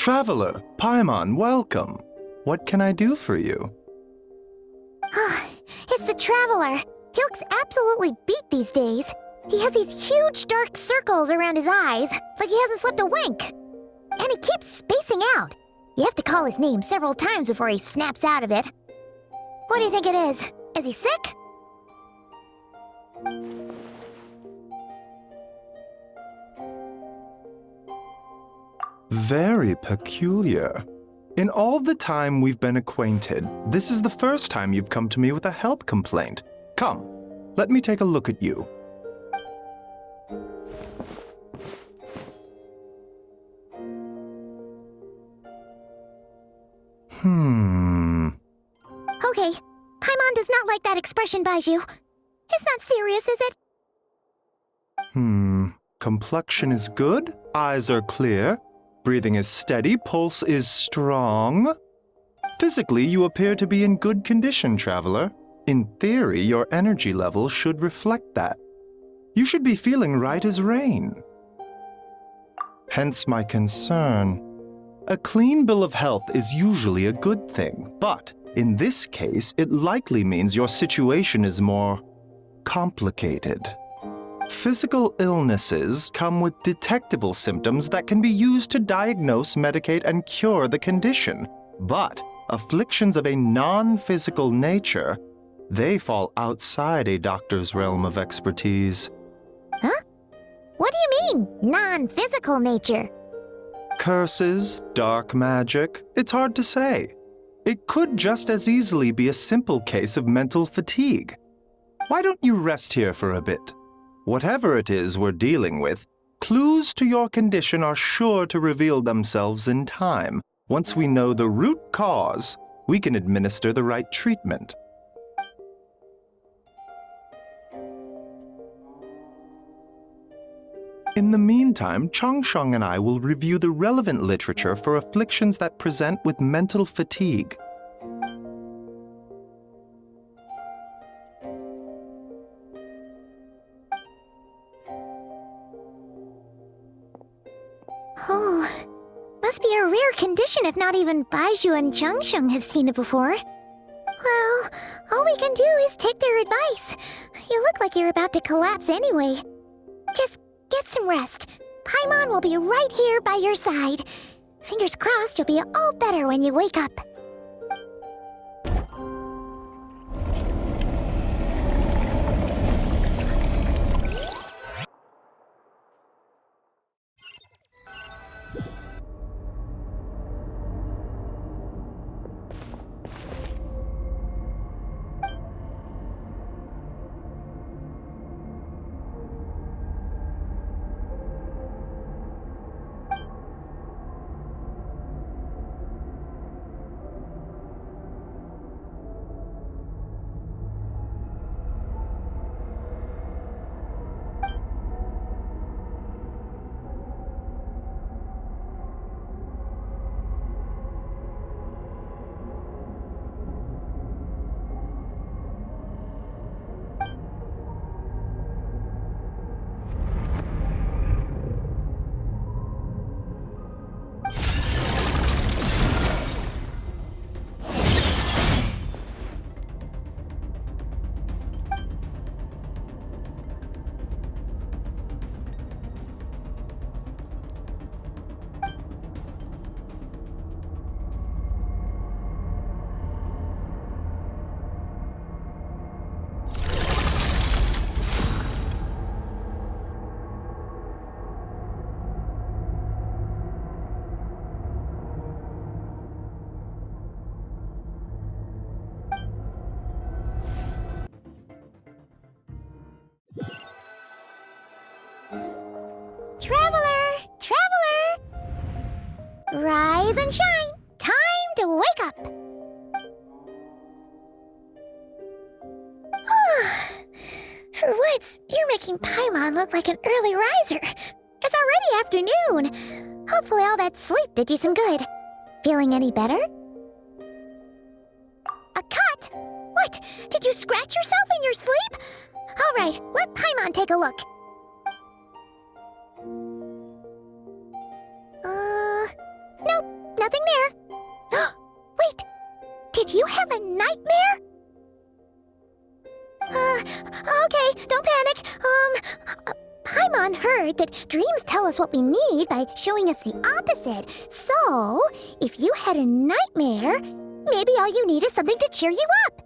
Traveler, Paimon, welcome. What can I do for you? It's the Traveler. He looks absolutely beat these days. He has these huge dark circles around his eyes, like he hasn't slept a wink. And he keeps spacing out. You have to call his name several times before he snaps out of it. What do you think it is? Is he sick? Very peculiar. In all the time we've been acquainted, this is the first time you've come to me with a health complaint. Come, let me take a look at you. Okay, Paimon does not like that expression, Baiju. It's not serious, is it? Complexion is good, eyes are clear, breathing is steady, pulse is strong. Physically, you appear to be in good condition, Traveler. In theory, your energy level should reflect that. You should be feeling right as rain. Hence my concern. A clean bill of health is usually a good thing, but in this case, it likely means your situation is more complicated. Physical illnesses come with detectable symptoms that can be used to diagnose, medicate, and cure the condition. But afflictions of a non-physical nature, they fall outside a doctor's realm of expertise. Huh? What do you mean, non-physical nature? Curses, dark magic, it's hard to say. It could just as easily be a simple case of mental fatigue. Why don't you rest here for a bit? Whatever it is we're dealing with, clues to your condition are sure to reveal themselves in time. Once we know the root cause, we can administer the right treatment. In the meantime, Changsheng and I will review the relevant literature for afflictions that present with mental fatigue. Oh, must be a rare condition if not even Baiju and Changsheng have seen it before. Well, all we can do is take their advice. You look like you're about to collapse anyway. Just get some rest. Paimon will be right here by your side. Fingers crossed you'll be all better when you wake up. Traveler! Traveler! Rise and shine! Time to wake up! For once, you're making Paimon look like an early riser. It's already afternoon. Hopefully all that sleep did you some good. Feeling any better? A cut? What? Did you scratch yourself in your sleep? All right, let Paimon take a look. Nope. Okay, don't panic. Paimon heard that dreams tell us what we need by showing us the opposite. So, if you had a nightmare, maybe all you need is something to cheer you up.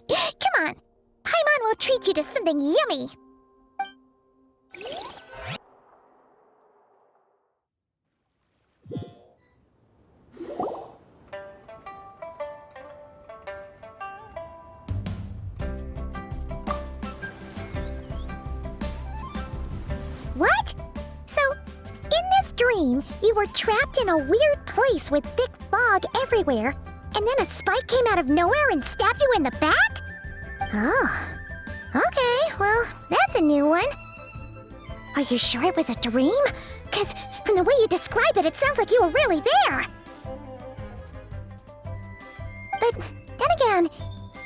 Come on. Paimon will treat you to something yummy. What? So, in this dream, you were trapped in a weird place with thick fog everywhere, and then a spike came out of nowhere and stabbed you in the back? Oh. Okay, well, that's a new one. Are you sure it was a dream? Because from the way you describe it, it sounds like you were really there. But then again,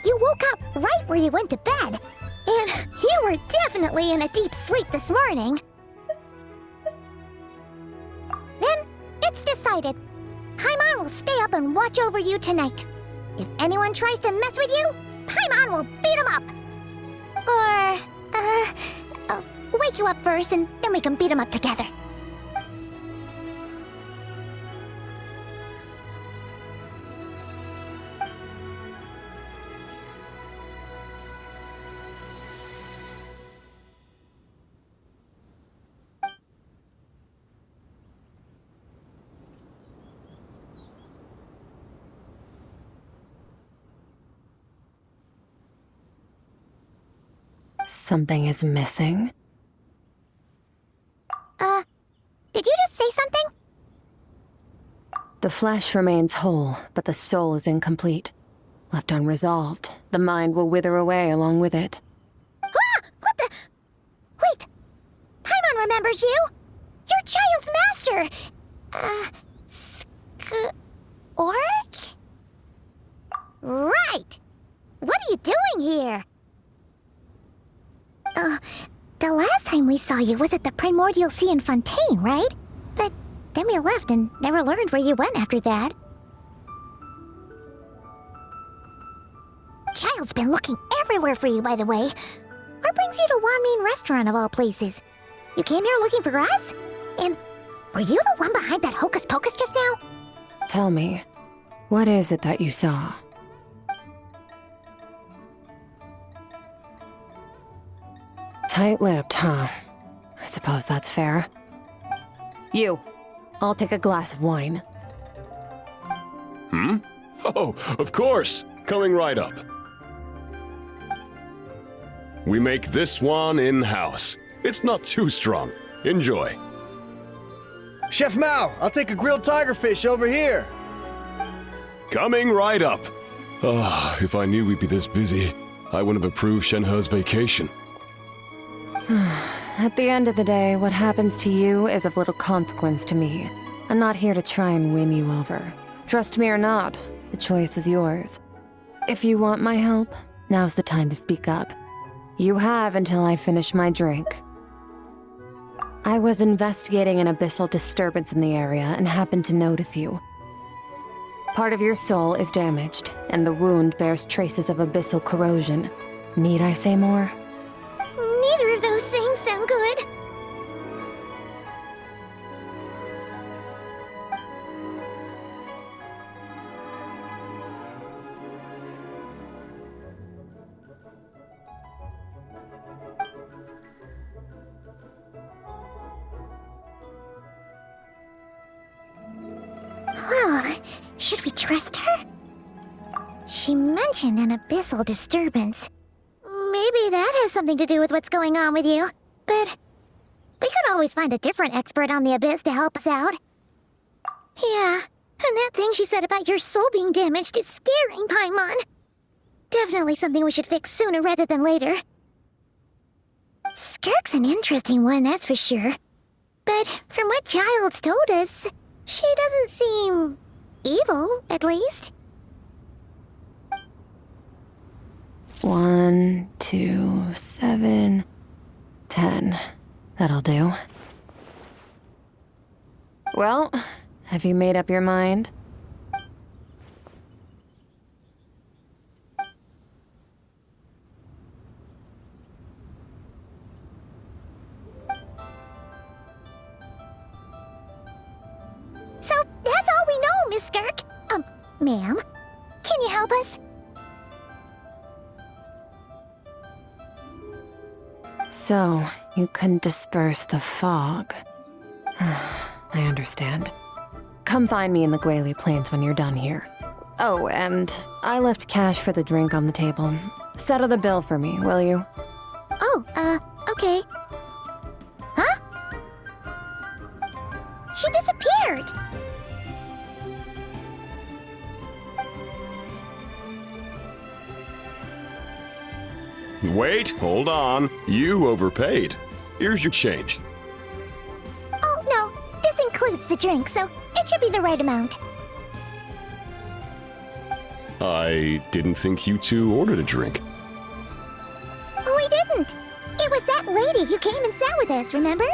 you woke up right where you went to bed. And you were definitely in a deep sleep this morning. Then, it's decided. Paimon will stay up and watch over you tonight. If anyone tries to mess with you, Paimon will beat him up. Or, wake you up first and then we can beat him up together. Something is missing. Did you just say something? The flesh remains whole, but the soul is incomplete. Left unresolved, the mind will wither away along with it. Ah! What the? Wait! Paimon remembers you! Your child's master! Skirk? Right! What are you doing here? The last time we saw you was at the Primordial Sea in Fontaine, right? But then we left and never learned where you went after that. Child's been looking everywhere for you, by the way. What brings you to Wanmin Restaurant of all places? You came here looking for us? And were you the one behind that hocus pocus just now? Tell me, what is it that you saw? Tight-lipped, huh? I suppose that's fair. You, I'll take a glass of wine. Oh, of course! Coming right up. We make this one in-house. It's not too strong. Enjoy. Chef Mao, I'll take a grilled tigerfish over here. Coming right up. Ah, if I knew we'd be this busy, I wouldn't have approved Shenhe's vacation. At the end of the day, what happens to you is of little consequence to me. I'm not here to try and win you over. Trust me or not, the choice is yours. If you want my help, now's the time to speak up. You have until I finish my drink. I was investigating an abyssal disturbance in the area and happened to notice you. Part of your soul is damaged, and the wound bears traces of abyssal corrosion. Need I say more? Neither of those things sound good. Well, should we trust her? She mentioned an abyssal disturbance. Maybe that has something to do with what's going on with you. But we could always find a different expert on the abyss to help us out. Yeah, and that thing she said about your soul being damaged is scaring, Paimon. Definitely something we should fix sooner rather than later. Skirk's an interesting one, that's for sure. But from what Child's told us, she doesn't seem evil, at least. 1, 2, 7, 10. That'll do. Well, have you made up your mind? ma'am. Can you help us? So, you can disperse the fog. I understand. Come find me in the Gwali Plains when you're done here. Oh, and I left cash for the drink on the table. Settle the bill for me, will you? Oh, okay. Huh? She disappeared! Wait, hold on. You overpaid. Here's your change. Oh, no. This includes the drink, so it should be the right amount. I didn't think you two ordered a drink. We didn't. It was that lady who came and sat with us, remember?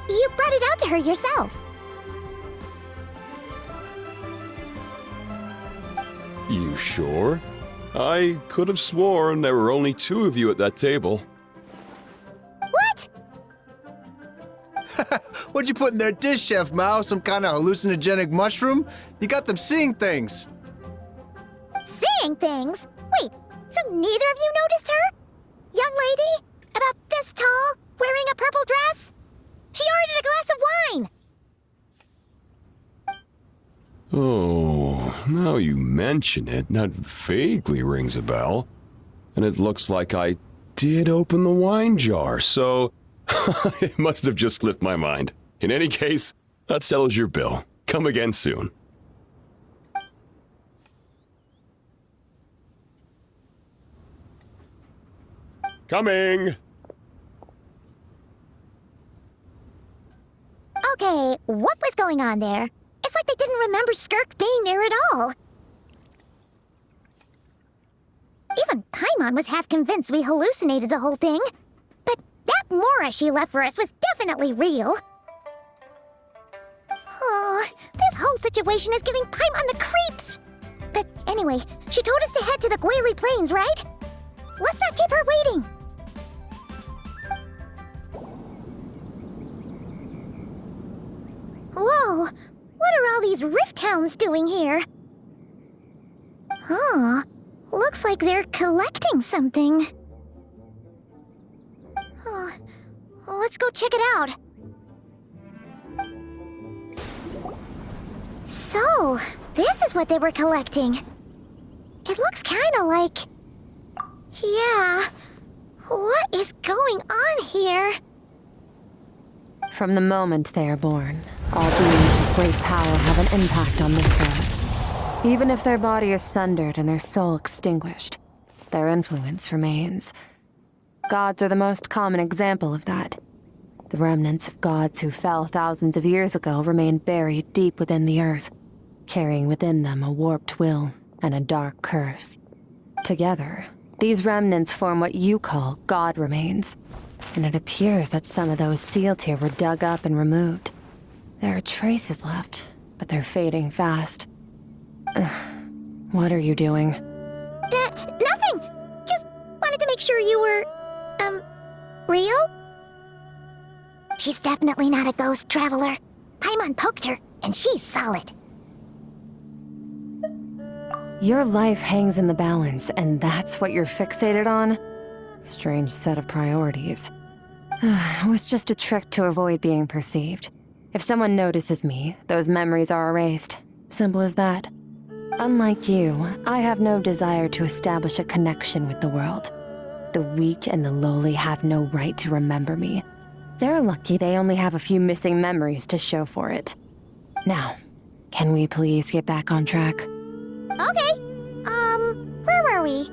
You brought it out to her yourself. You sure? I could have sworn there were only two of you at that table. What? What'd you put in their dish, Chef Mao? Some kind of hallucinogenic mushroom? You got them seeing things. Seeing things? Wait, so neither of you noticed her? Young lady? About this tall? Wearing a purple dress? She ordered a glass of wine! Oh, now you mention it, that vaguely rings a bell. And it looks like I did open the wine jar, so it must have just slipped my mind. In any case, that settles your bill. Come again soon. Coming! Okay, what was going on there? It's like they didn't remember Skirk being there at all. Even Paimon was half convinced we hallucinated the whole thing. But that Mora she left for us was definitely real. Oh, this whole situation is giving Paimon the creeps. But anyway, she told us to head to the Gwali Plains, right? Let's not keep her waiting. Whoa, what are all these rift hounds doing here? Huh, looks like they're collecting something. Oh, let's go check it out. So, this is what they were collecting. It looks kinda like... Yeah, what is going on here? From the moment they are born, all beings with great power have an impact on this world. Even if their body is sundered and their soul extinguished, their influence remains. Gods are the most common example of that. The remnants of gods who fell thousands of years ago remain buried deep within the earth, carrying within them a warped will and a dark curse. Together, these remnants form what you call god remains, and it appears that some of those sealed here were dug up and removed. There are traces left, but they're fading fast. What are you doing? Nothing! Just wanted to make sure you were, real? She's definitely not a ghost traveler. Paimon poked her, and she's solid. Your life hangs in the balance, and that's what you're fixated on? Strange set of priorities. It was just a trick to avoid being perceived. If someone notices me, those memories are erased. Simple as that. Unlike you, I have no desire to establish a connection with the world. The weak and the lowly have no right to remember me. They're lucky they only have a few missing memories to show for it. Now, can we please get back on track? Okay. Where were we?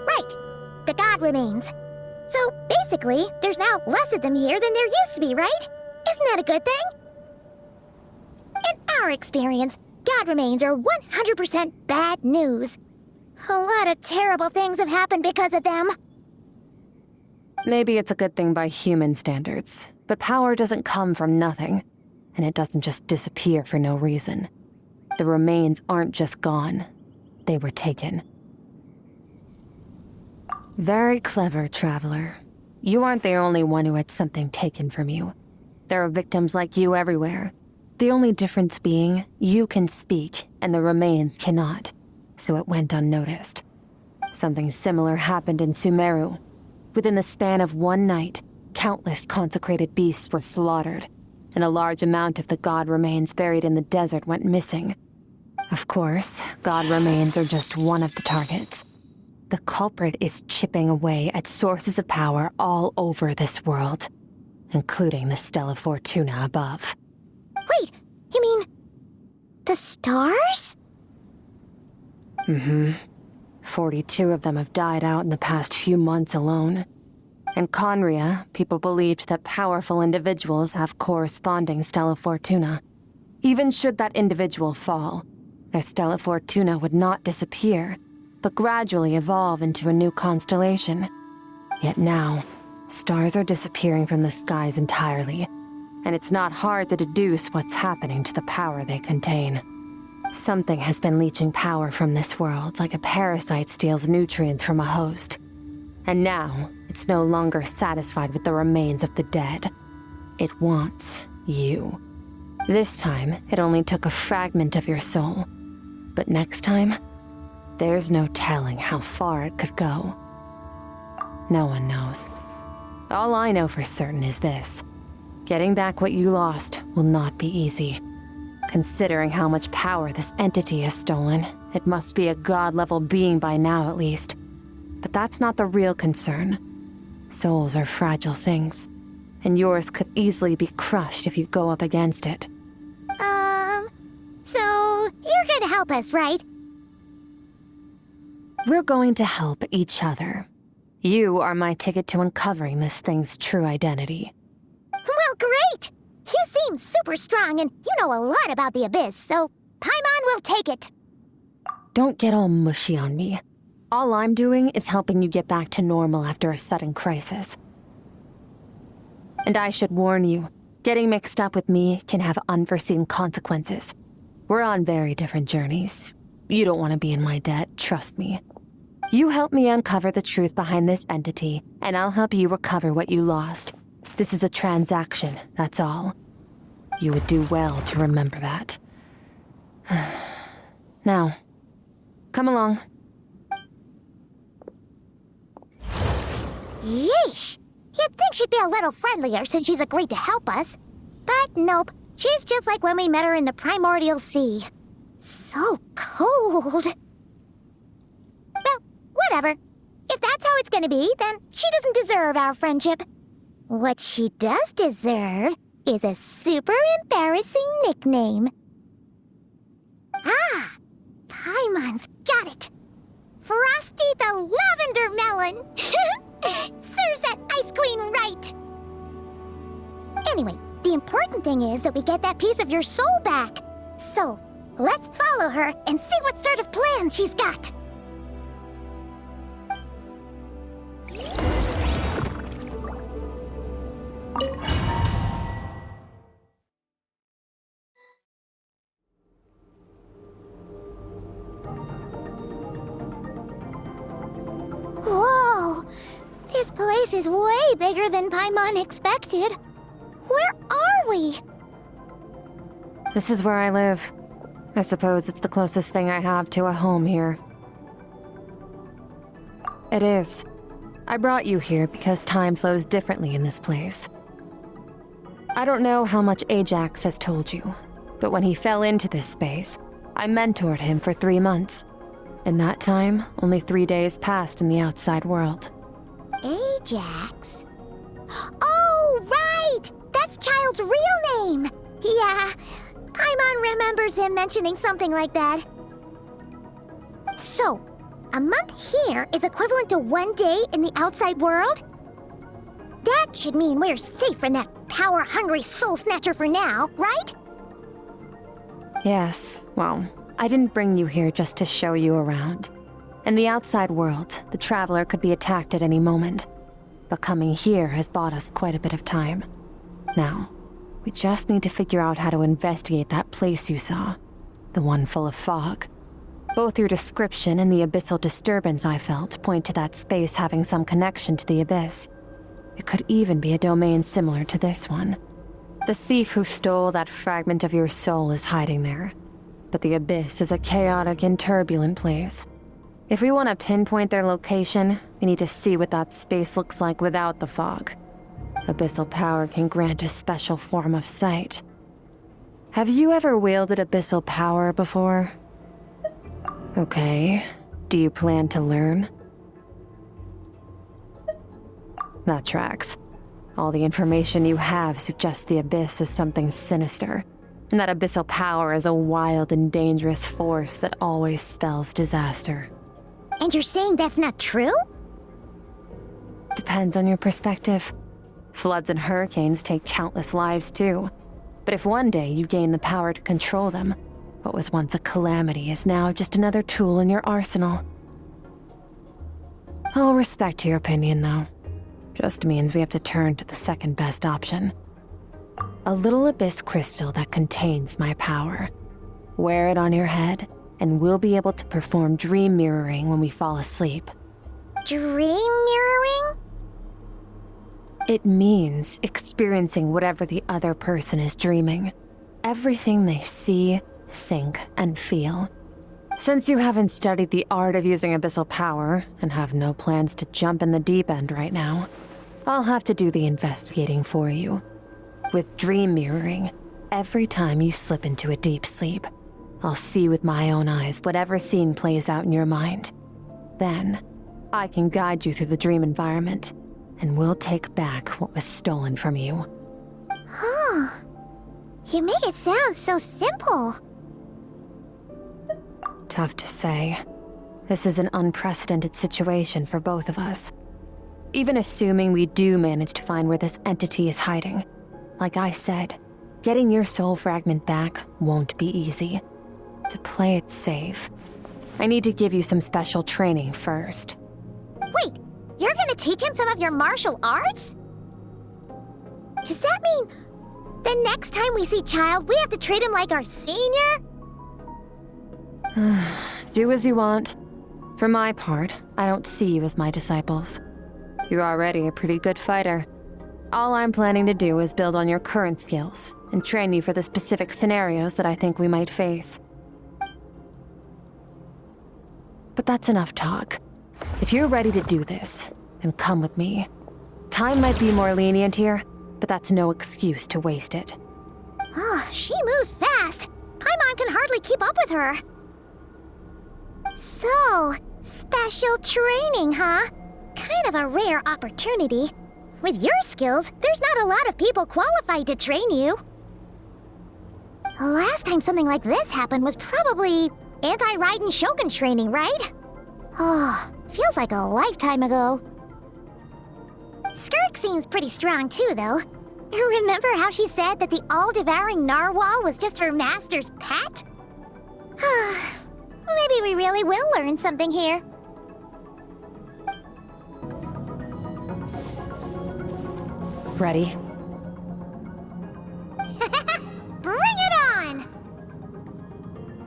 Right. The god remains. So, basically, there's now less of them here than there used to be, right? Isn't that a good thing? In our experience, god remains are 100% bad news. A lot of terrible things have happened because of them. Maybe it's a good thing by human standards, but power doesn't come from nothing, and it doesn't just disappear for no reason. The remains aren't just gone. They were taken. Very clever, traveler. You aren't the only one who had something taken from you. There are victims like you everywhere. The only difference being, you can speak and the remains cannot, so it went unnoticed. Something similar happened in Sumeru. Within the span of one night, countless consecrated beasts were slaughtered, and a large amount of the god remains buried in the desert went missing. Of course, god remains are just one of the targets. The culprit is chipping away at sources of power all over this world, including the Stella Fortuna above. Wait, you mean the stars? 42 of them have died out in the past few months alone. In Conria, people believed that powerful individuals have corresponding Stella Fortuna. Even should that individual fall, their Stella Fortuna would not disappear, but gradually evolve into a new constellation. Yet now, stars are disappearing from the skies entirely, and it's not hard to deduce what's happening to the power they contain. Something has been leeching power from this world like a parasite steals nutrients from a host. And now, it's no longer satisfied with the remains of the dead. It wants you. This time, it only took a fragment of your soul. But next time, there's no telling how far it could go. No one knows. All I know for certain is this. Getting back what you lost will not be easy. Considering how much power this entity has stolen, it must be a god-level being by now at least. But that's not the real concern. Souls are fragile things, and yours could easily be crushed if you go up against it. So you're gonna help us, right? We're going to help each other. You are my ticket to uncovering this thing's true identity. Well, great! You seem super strong and you know a lot about the Abyss, so Paimon will take it. Don't get all mushy on me. All I'm doing is helping you get back to normal after a sudden crisis. And I should warn you, getting mixed up with me can have unforeseen consequences. We're on very different journeys. You don't want to be in my debt, trust me. You help me uncover the truth behind this entity, and I'll help you recover what you lost. This is a transaction, that's all. You would do well to remember that. Now, come along. Yeesh! You'd think she'd be a little friendlier since she's agreed to help us. But nope, she's just like when we met her in the Primordial Sea. So cold. Well, whatever. If that's how it's gonna be, then she doesn't deserve our friendship. What she does deserve is a super embarrassing nickname. Ah! Paimon's got it! Frosty the Lavender Melon! Serves that ice queen right! Anyway, the important thing is that we get that piece of your soul back. So, let's follow her and see what sort of plan she's got. Whoa! This place is way bigger than Paimon expected. Where are we? This is where I live. I suppose it's the closest thing I have to a home here. It is. I brought you here because time flows differently in this place. I don't know how much Ajax has told you, but when he fell into this space, I mentored him for 3 months. In that time, only 3 days passed in the outside world. Ajax? Oh, right! That's Child's real name! Yeah, Paimon remembers him mentioning something like that. So, a month here is equivalent to 1 day in the outside world? That should mean we're safe from that power-hungry soul snatcher for now, right? Yes, well, I didn't bring you here just to show you around. In the outside world, the Traveler could be attacked at any moment. But coming here has bought us quite a bit of time. Now, we just need to figure out how to investigate that place you saw. The one full of fog. Both your description and the abyssal disturbance I felt point to that space having some connection to the abyss. It could even be a domain similar to this one. The thief who stole that fragment of your soul is hiding there. But the Abyss is a chaotic and turbulent place. If we want to pinpoint their location, we need to see what that space looks like without the fog. Abyssal power can grant a special form of sight. Have you ever wielded abyssal power before? Okay. Do you plan to learn? That tracks. All the information you have suggests the Abyss is something sinister, and that abyssal power is a wild and dangerous force that always spells disaster. And you're saying that's not true? Depends on your perspective. Floods and hurricanes take countless lives too. But if one day you gain the power to control them, what was once a calamity is now just another tool in your arsenal. I'll respect your opinion, though. Just means we have to turn to the second best option. A little abyss crystal that contains my power. Wear it on your head, and we'll be able to perform dream mirroring when we fall asleep. Dream mirroring? It means experiencing whatever the other person is dreaming. Everything they see, think, and feel. Since you haven't studied the art of using abyssal power, and have no plans to jump in the deep end right now, I'll have to do the investigating for you. With dream mirroring, every time you slip into a deep sleep, I'll see with my own eyes whatever scene plays out in your mind. Then, I can guide you through the dream environment, and we'll take back what was stolen from you. Huh. You make it sound so simple. Tough to say. This is an unprecedented situation for both of us. Even assuming we do manage to find where this entity is hiding, like I said, getting your soul fragment back won't be easy. To play it safe, I need to give you some special training first. Wait, you're gonna teach him some of your martial arts? Does that mean the next time we see Child, we have to treat him like our senior? Do as you want. For my part, I don't see you as my disciples. You're already a pretty good fighter. All I'm planning to do is build on your current skills and train you for the specific scenarios that I think we might face. But that's enough talk. If you're ready to do this, then come with me. Time might be more lenient here, but that's no excuse to waste it. Oh, she moves fast. Paimon can hardly keep up with her. So, special training, huh? Kind of a rare opportunity. With your skills, there's not a lot of people qualified to train you. The last time something like this happened was probably anti-Raiden Shogun training, right? Oh, feels like a lifetime ago. Skirk seems pretty strong too, though. Remember how she said that the all-devouring narwhal was just her master's pet? Maybe we really will learn something here. Ready? Bring it on!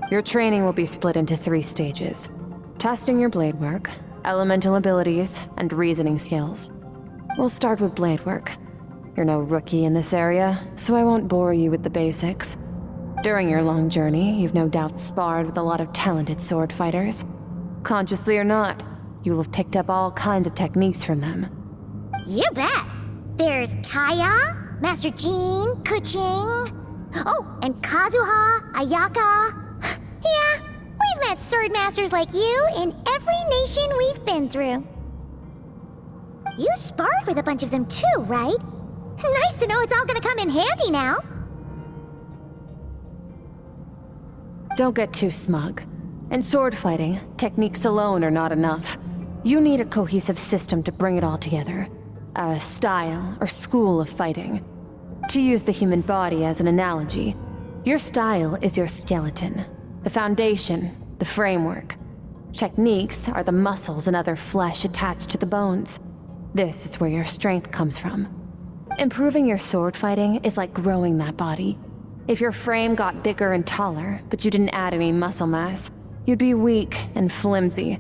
Your training will be split into 3 stages. Testing your blade work, elemental abilities, and reasoning skills. We'll start with blade work. You're no rookie in this area, so I won't bore you with the basics. During your long journey, you've no doubt sparred with a lot of talented sword fighters. Consciously or not, you'll have picked up all kinds of techniques from them. You bet! There's Kaya, Master Jean, Kuching. Oh, and Kazuha, Ayaka. Yeah, we've met sword masters like you in every nation we've been through. You sparred with a bunch of them too, right? Nice to know it's all gonna come in handy now. Don't get too smug. In sword fighting, techniques alone are not enough. You need a cohesive system to bring it all together. A style or school of fighting. To use the human body as an analogy, your style is your skeleton, the foundation, the framework. Techniques are the muscles and other flesh attached to the bones. This is where your strength comes from. Improving your sword fighting is like growing that body. If your frame got bigger and taller, but you didn't add any muscle mass, you'd be weak and flimsy.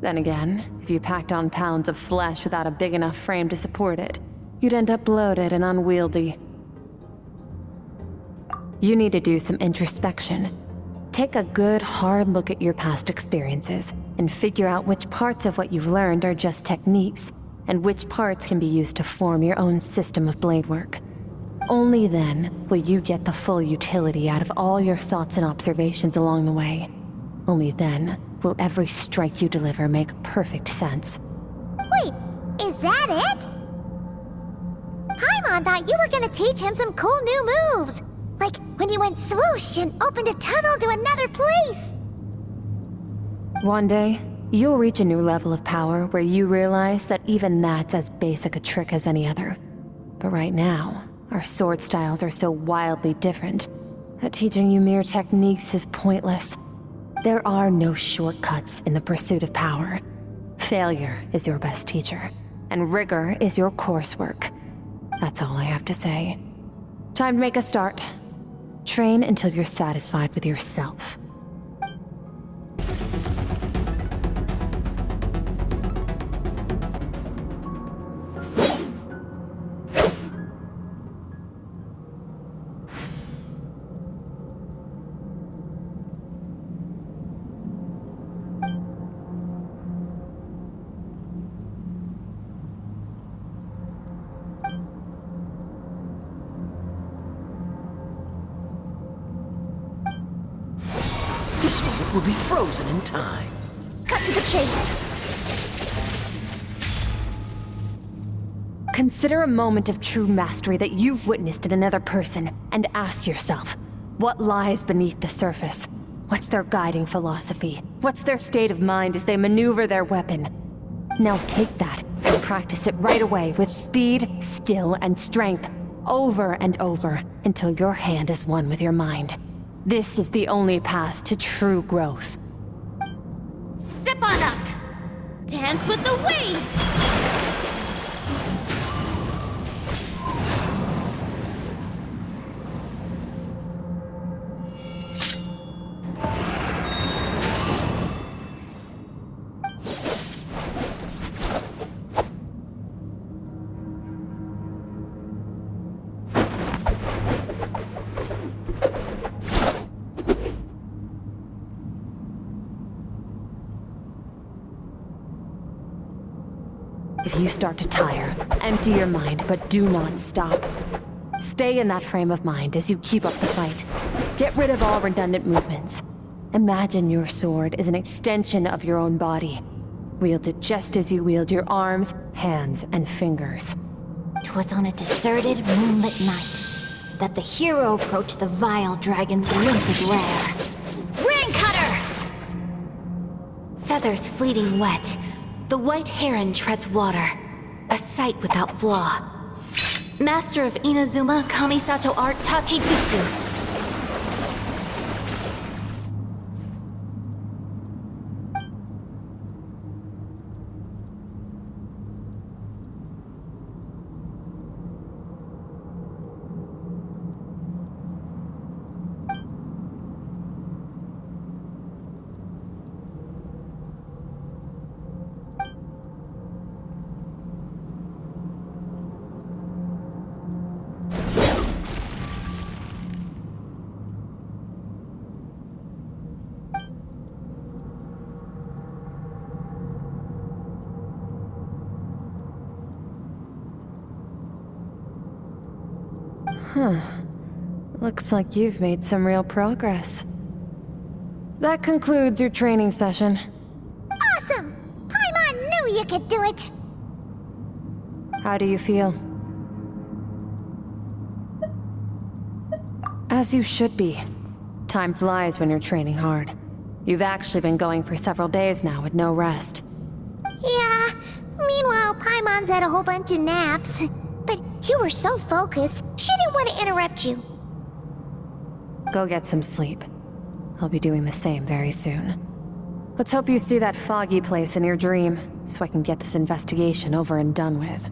Then again, if you packed on pounds of flesh without a big enough frame to support it, you'd end up bloated and unwieldy. You need to do some introspection. Take a good, hard look at your past experiences and figure out which parts of what you've learned are just techniques, and which parts can be used to form your own system of blade work. Only then will you get the full utility out of all your thoughts and observations along the way. Only then will every strike you deliver make perfect sense. Wait, is that it? Paimon thought you were gonna teach him some cool new moves. Like when you went swoosh and opened a tunnel to another place. One day, you'll reach a new level of power where you realize that even that's as basic a trick as any other. But right now, our sword styles are so wildly different that teaching you mere techniques is pointless. There are no shortcuts in the pursuit of power. Failure is your best teacher, and rigor is your coursework. That's all I have to say. Time to make a start. Train until you're satisfied with yourself. This moment will be frozen in time. Cut to the chase. Consider a moment of true mastery that you've witnessed in another person, and ask yourself, what lies beneath the surface? What's their guiding philosophy? What's their state of mind as they maneuver their weapon? Now take that and practice it right away with speed, skill, and strength, over and over, until your hand is one with your mind. This is the only path to true growth. Step on up. Dance with the waves. If you start to tire, empty your mind, but do not stop. Stay in that frame of mind as you keep up the fight. Get rid of all redundant movements. Imagine your sword is an extension of your own body. Wield it just as you wield your arms, hands, and fingers. 'Twas on a deserted, moonlit night that the hero approached the vile dragon's limpid lair. Rain Cutter! Feathers fleeting wet, the white heron treads water, a sight without flaw. Master of Inazuma Kamisato art Tachijutsu. Looks like you've made some real progress. That concludes your training session. Awesome! Paimon knew you could do it! How do you feel? As you should be. Time flies when you're training hard. You've actually been going for several days now with no rest. Yeah, meanwhile Paimon's had a whole bunch of naps. But you were so focused, she didn't want to interrupt you. Go get some sleep. I'll be doing the same very soon. Let's hope you see that foggy place in your dream, so I can get this investigation over and done with.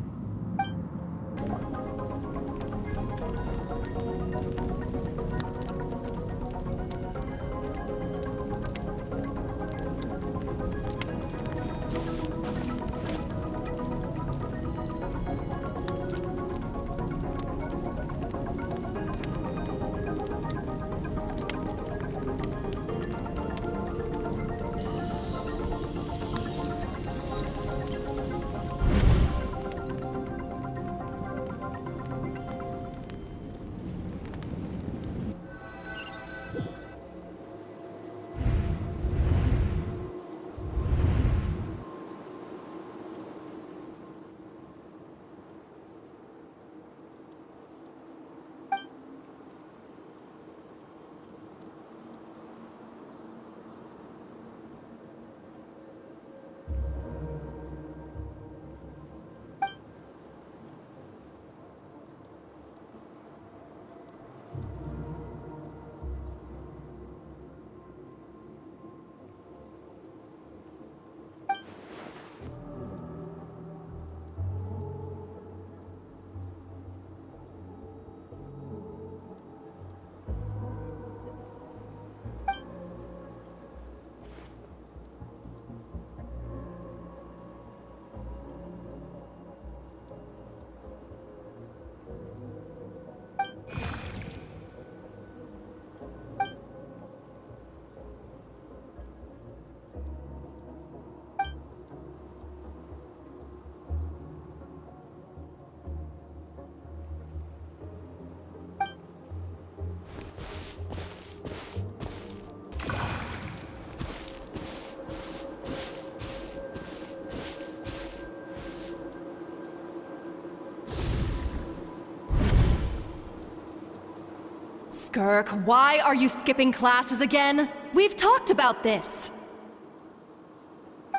Skirk, why are you skipping classes again? We've talked about this.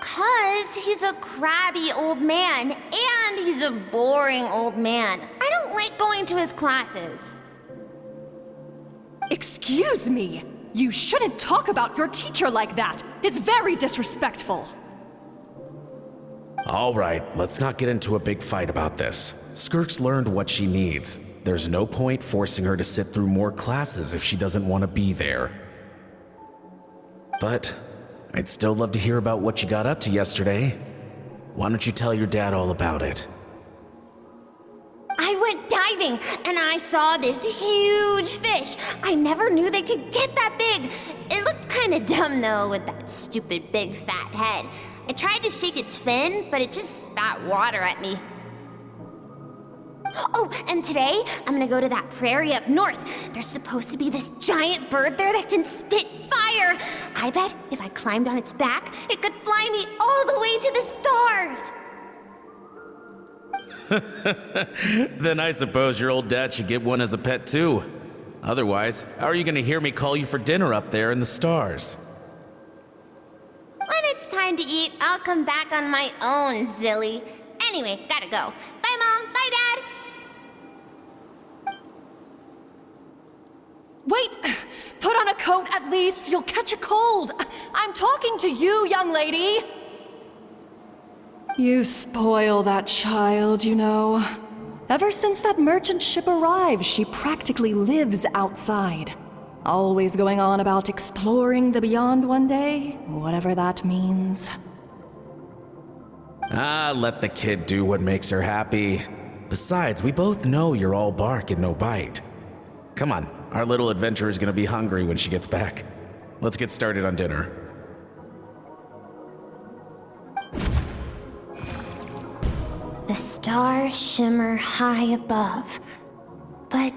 'Cause he's a crabby old man, and he's a boring old man. I don't like going to his classes. Excuse me! You shouldn't talk about your teacher like that! It's very disrespectful! All right, let's not get into a big fight about this. Skirk's learned what she needs. There's no point forcing her to sit through more classes if she doesn't want to be there. But I'd still love to hear about what you got up to yesterday. Why don't you tell your dad all about it? I went diving, and I saw this huge fish. I never knew they could get that big. It looked kinda dumb though, with that stupid big fat head. I tried to shake its fin, but it just spat water at me. Oh, and today, I'm gonna go to that prairie up north. There's supposed to be this giant bird there that can spit fire. I bet if I climbed on its back, it could fly me all the way to the stars. Then I suppose your old dad should get one as a pet too. Otherwise, how are you gonna hear me call you for dinner up there in the stars? When it's time to eat, I'll come back on my own, Zilly. Anyway, gotta go. Bye, Mom. Bye, Dad. Wait! Put on a coat at least, you'll catch a cold! I'm talking to you, young lady! You spoil that child, you know. Ever since that merchant ship arrived, she practically lives outside. Always going on about exploring the beyond one day, whatever that means. Ah, let the kid do what makes her happy. Besides, we both know you're all bark and no bite. Come on, our little adventurer's gonna be hungry when she gets back. Let's get started on dinner. The stars shimmer high above. But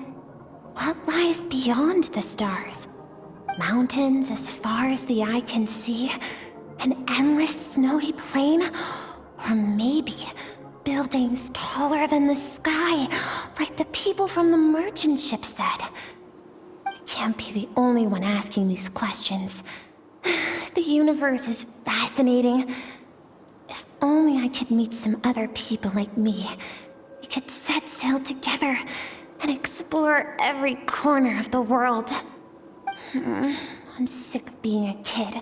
what lies beyond the stars? Mountains as far as the eye can see? An endless snowy plain? Or maybe buildings taller than the sky, like the people from the merchant ship said. I can't be the only one asking these questions. The universe is fascinating. If only I could meet some other people like me. We could set sail together and explore every corner of the world. I'm sick of being a kid.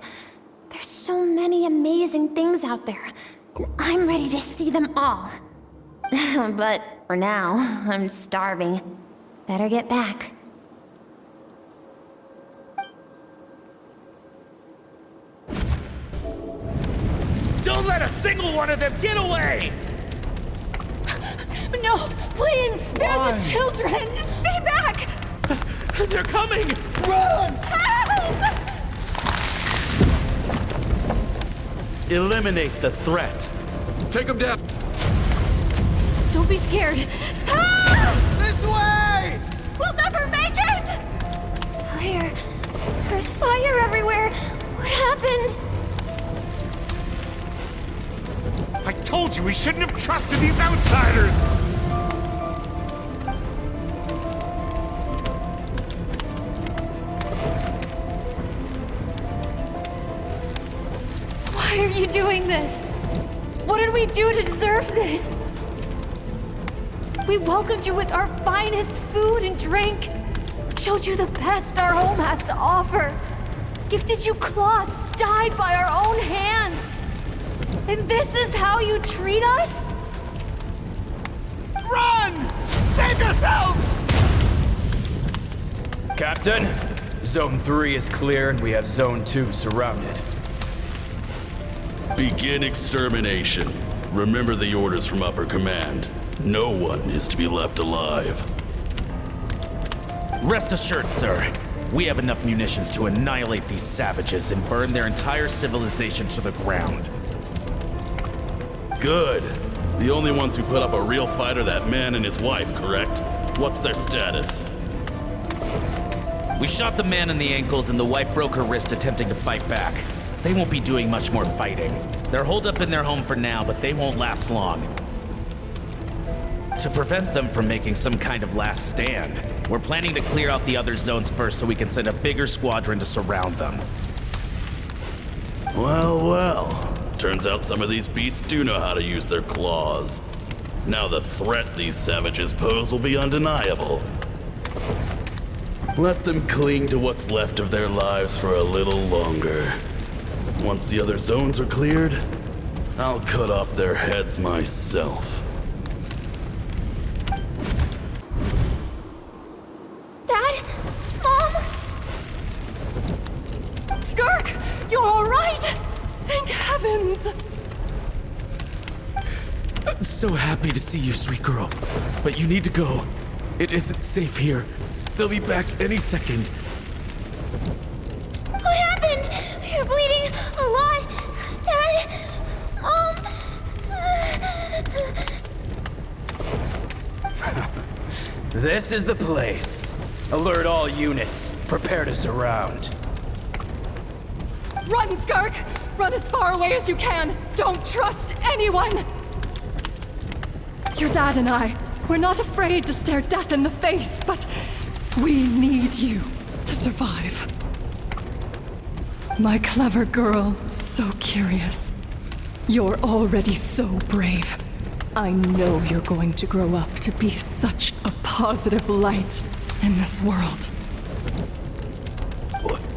There's so many amazing things out there, and I'm ready to see them all. But for now, I'm starving. Better get back. Don't let a single one of them get away! No, please, spare the children! Stay back! They're coming! Run! Help! Eliminate the threat. Take him down. Don't be scared. Ah! This way! We'll never make it! Fire. There's fire everywhere. What happened? I told you we shouldn't have trusted these outsiders! Why are you doing this? What did we do to deserve this? We welcomed you with our finest food and drink, showed you the best our home has to offer, gifted you cloth dyed by our own hands. And this is how you treat us? Run! Save yourselves! Captain, Zone 3 is clear and we have Zone 2 surrounded. Begin extermination. Remember the orders from upper command. No one is to be left alive. Rest assured, sir. We have enough munitions to annihilate these savages and burn their entire civilization to the ground. Good. The only ones who put up a real fight are that man and his wife, correct? What's their status? We shot the man in the ankles and the wife broke her wrist attempting to fight back. They won't be doing much more fighting. They're holed up in their home for now, but they won't last long. To prevent them from making some kind of last stand, we're planning to clear out the other zones first so we can send a bigger squadron to surround them. Well, well. Turns out some of these beasts do know how to use their claws. Now the threat these savages pose will be undeniable. Let them cling to what's left of their lives for a little longer. Once the other zones are cleared, I'll cut off their heads myself. Dad? Mom? Skirk! You're alright! Thank heavens! I'm so happy to see you, sweet girl. But you need to go. It isn't safe here. They'll be back any second. What happened? You're bleeding a lot. Dad? Mom? This is the place. Alert all units. Prepare to surround. Run, Skirk! Run as far away as you can! Don't trust anyone! Your dad and I, we're not afraid to stare death in the face, but we need you to survive. My clever girl, so curious. You're already so brave. I know you're going to grow up to be such a positive light in this world.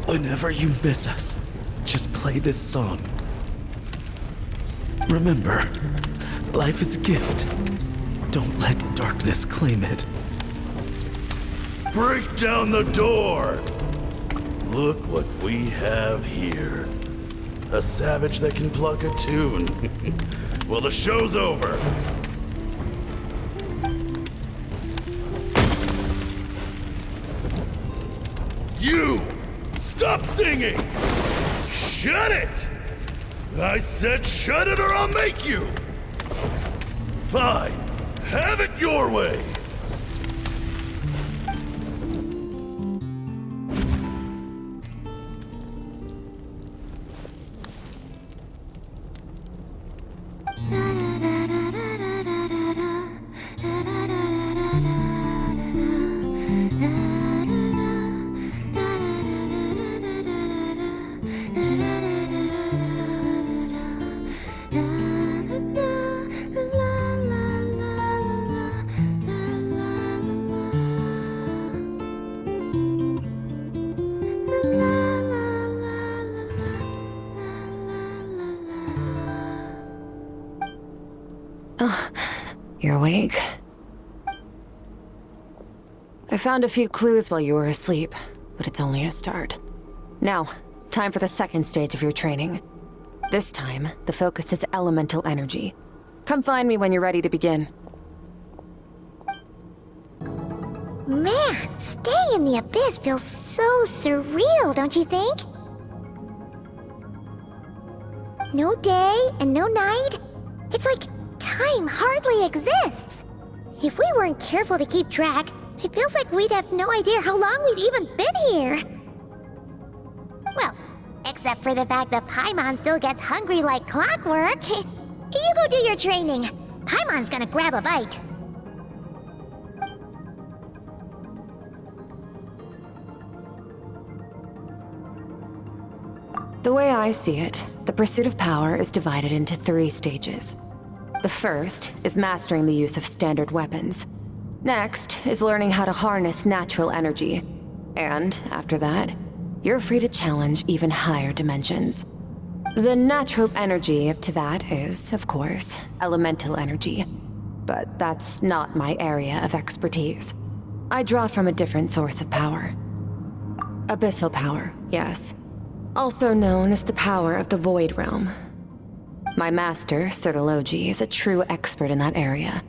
Whenever you miss us, just play this song. Remember, life is a gift. Don't let darkness claim it. Break down the door! Look what we have here. A savage that can pluck a tune. Well, the show's over. You! Stop singing! Shut it! I said shut it or I'll make you! Fine. Have it your way! You're awake? I found a few clues while you were asleep, but it's only a start. Now, time for the second stage of your training. This time, the focus is elemental energy. Come find me when you're ready to begin. Man, staying in the abyss feels so surreal, don't you think? No day and no night. It's like time hardly exists. If we weren't careful to keep track, it feels like we'd have no idea how long we've even been here. Well, except for the fact that Paimon still gets hungry like clockwork. You go do your training. Paimon's gonna grab a bite. The way I see it, the pursuit of power is divided into 3 stages. The first is mastering the use of standard weapons. Next is learning how to harness natural energy. And after that, you're free to challenge even higher dimensions. The natural energy of Tevat is, of course, elemental energy. But that's not my area of expertise. I draw from a different source of power. Abyssal power, yes. Also known as the power of the Void Realm. My master, Sertologi, is a true expert in that area.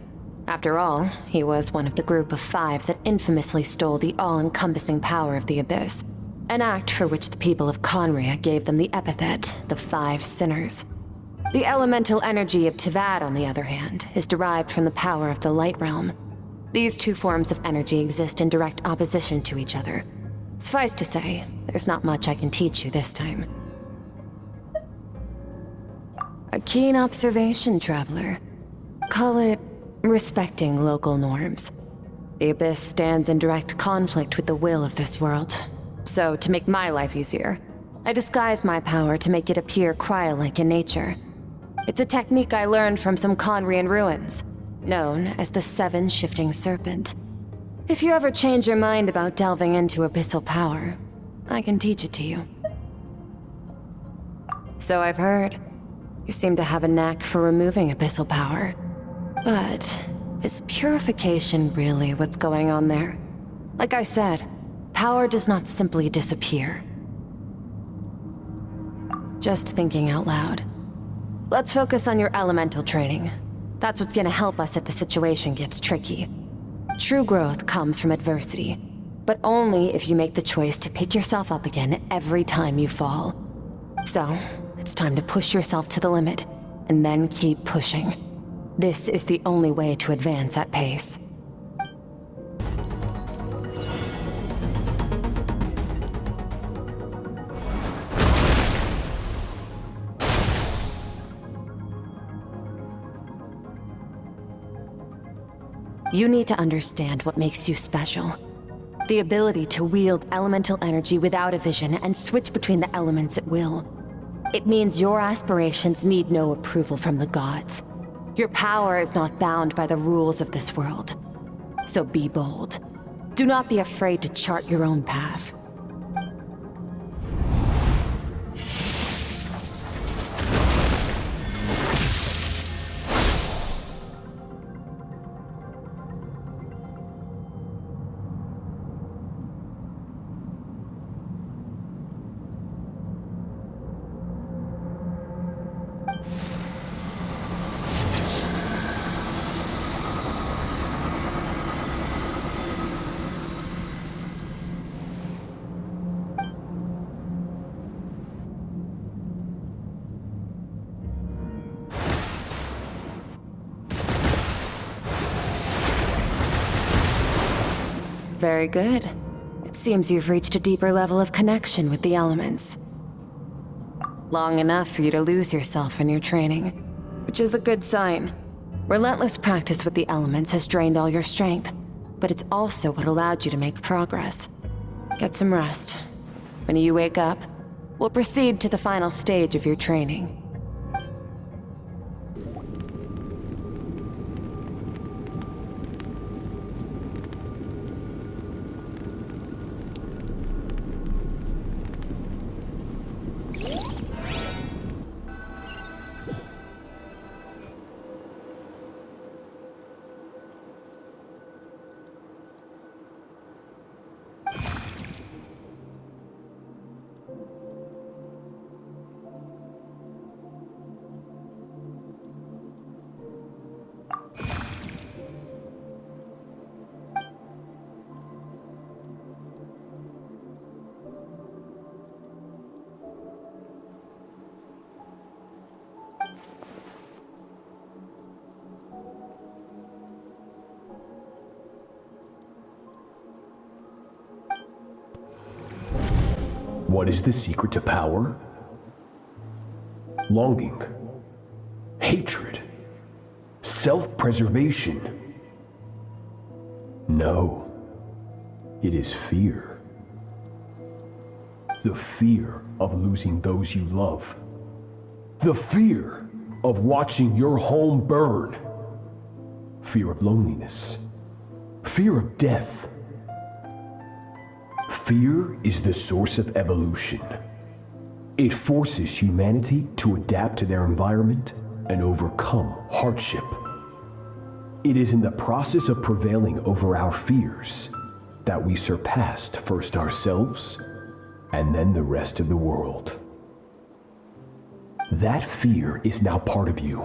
After all, he was one of the group of 5 that infamously stole the all-encompassing power of the Abyss, an act for which the people of Conria gave them the epithet, the 5 Sinners. The elemental energy of Tevat, on the other hand, is derived from the power of the Light Realm. These 2 forms of energy exist in direct opposition to each other. Suffice to say, there's not much I can teach you this time. A keen observation, traveler. Call it respecting local norms. The Abyss stands in direct conflict with the will of this world. So, to make my life easier, I disguise my power to make it appear cryo-like in nature. It's a technique I learned from some Conrian ruins, known as the Seven Shifting Serpent. If you ever change your mind about delving into abyssal power, I can teach it to you. So I've heard. You seem to have a knack for removing abyssal power. But is purification really what's going on there? Like I said, power does not simply disappear. Just thinking out loud. Let's focus on your elemental training. That's what's gonna help us if the situation gets tricky. True growth comes from adversity, but only if you make the choice to pick yourself up again every time you fall. So, it's time to push yourself to the limit, and then keep pushing. This is the only way to advance at pace. You need to understand what makes you special. The ability to wield elemental energy without a vision and switch between the elements at will. It means your aspirations need no approval from the gods. Your power is not bound by the rules of this world. So be bold. Do not be afraid to chart your own path. Very good. It seems you've reached a deeper level of connection with the elements. Long enough for you to lose yourself in your training, which is a good sign. Relentless practice with the elements has drained all your strength, but it's also what allowed you to make progress. Get some rest. When you wake up, we'll proceed to the final stage of your training. What is the secret to power? Longing, hatred, self-preservation. No, it is fear. The fear of losing those you love. The fear of watching your home burn. Fear of loneliness. Fear of death. Fear is the source of evolution. It forces humanity to adapt to their environment and overcome hardship. It is in the process of prevailing over our fears that we surpassed first ourselves and then the rest of the world. That fear is now part of you.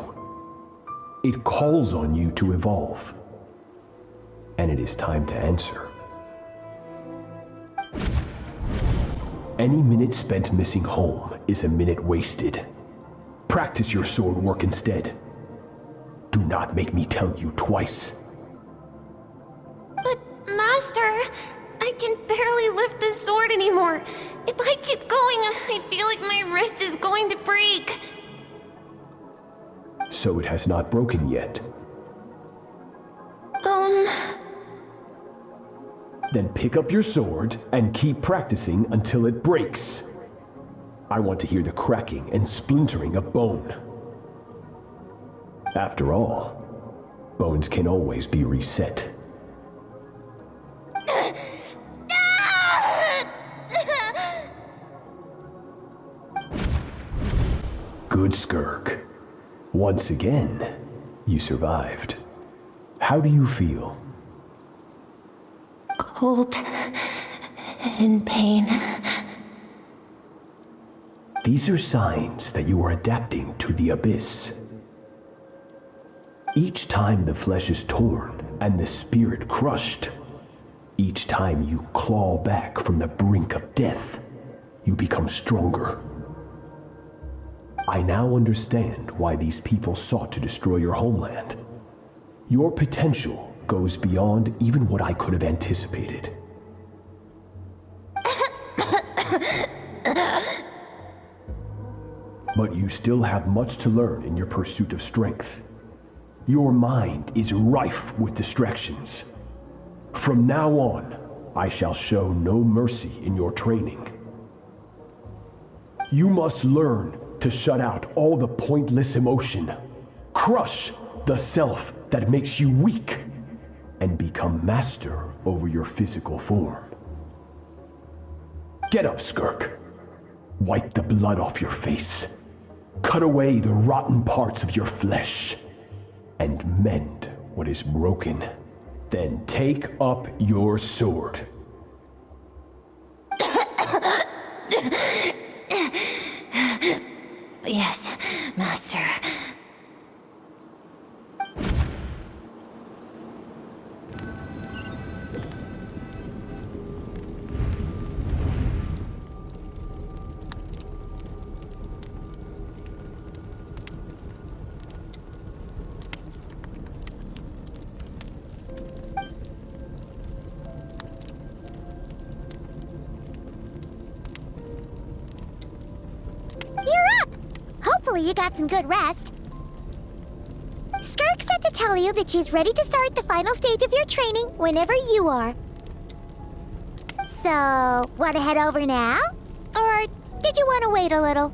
It calls on you to evolve. And it is time to answer. Any minute spent missing home is a minute wasted. Practice your sword work instead. Do not make me tell you twice. But, Master, I can barely lift the sword anymore. If I keep going, I feel like my wrist is going to break. So it has not broken yet. Then pick up your sword and keep practicing until it breaks. I want to hear the cracking and splintering of bone. After all, bones can always be reset. Good, Skirk. Once again, you survived. How do you feel? Cold. In pain. These are signs that you are adapting to the abyss. Each time the flesh is torn and the spirit crushed, each time you claw back from the brink of death, you become stronger. I now understand why these people sought to destroy your homeland. Your potential goes beyond even what I could have anticipated. But you still have much to learn in your pursuit of strength. Your mind is rife with distractions. From now on, I shall show no mercy in your training. You must learn to shut out all the pointless emotion, crush the self that makes you weak, and become master over your physical form. Get up, Skirk. Wipe the blood off your face. Cut away the rotten parts of your flesh, and mend what is broken. Then take up your sword. Yes, Master. Hopefully you got some good rest. Skirk said to tell you that she's ready to start the final stage of your training whenever you are. So, want to head over now? Or did you want to wait a little?